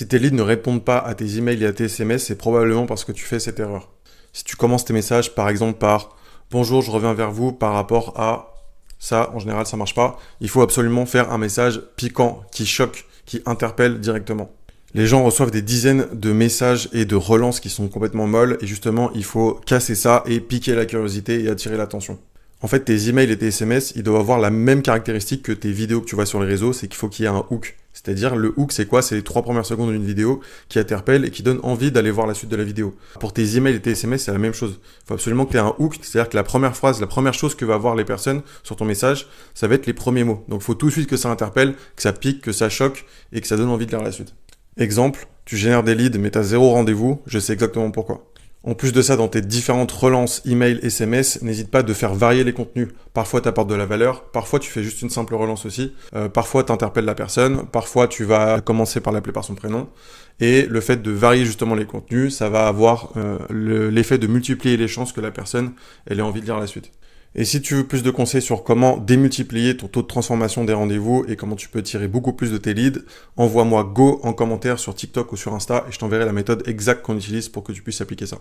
Si tes leads ne répondent pas à tes emails et à tes SMS, c'est probablement parce que tu fais cette erreur. Si tu commences tes messages par exemple par «Bonjour, je reviens vers vous par rapport à...» Ça, en général, ça marche pas. Il faut absolument faire un message piquant, qui choque, qui interpelle directement. Les gens reçoivent des dizaines de messages et de relances qui sont complètement molles et justement, il faut casser ça et piquer la curiosité et attirer l'attention. En fait, tes emails et tes SMS, ils doivent avoir la même caractéristique que tes vidéos que tu vois sur les réseaux, c'est qu'il faut qu'il y ait un hook. C'est-à-dire, le hook, c'est quoi? C'est les 3 premières secondes d'une vidéo qui interpelle et qui donne envie d'aller voir la suite de la vidéo. Pour tes emails et tes SMS, c'est la même chose. Il faut absolument que tu aies un hook, c'est-à-dire que la première phrase, la première chose que va voir les personnes sur ton message, ça va être les premiers mots. Donc, il faut tout de suite que ça interpelle, que ça pique, que ça choque et que ça donne envie de lire la suite. Exemple, tu génères des leads mais tu as 0 rendez-vous, je sais exactement pourquoi. En plus de ça, dans tes différentes relances, email, SMS, n'hésite pas de faire varier les contenus. Parfois, tu apportes de la valeur, parfois tu fais juste une simple relance aussi, parfois tu interpelles la personne, parfois tu vas commencer par l'appeler par son prénom. Et le fait de varier justement les contenus, ça va avoir l'effet de multiplier les chances que la personne elle ait envie de lire la suite. Et si tu veux plus de conseils sur comment démultiplier ton taux de transformation des rendez-vous et comment tu peux tirer beaucoup plus de tes leads, envoie-moi Go en commentaire sur TikTok ou sur Insta et je t'enverrai la méthode exacte qu'on utilise pour que tu puisses appliquer ça.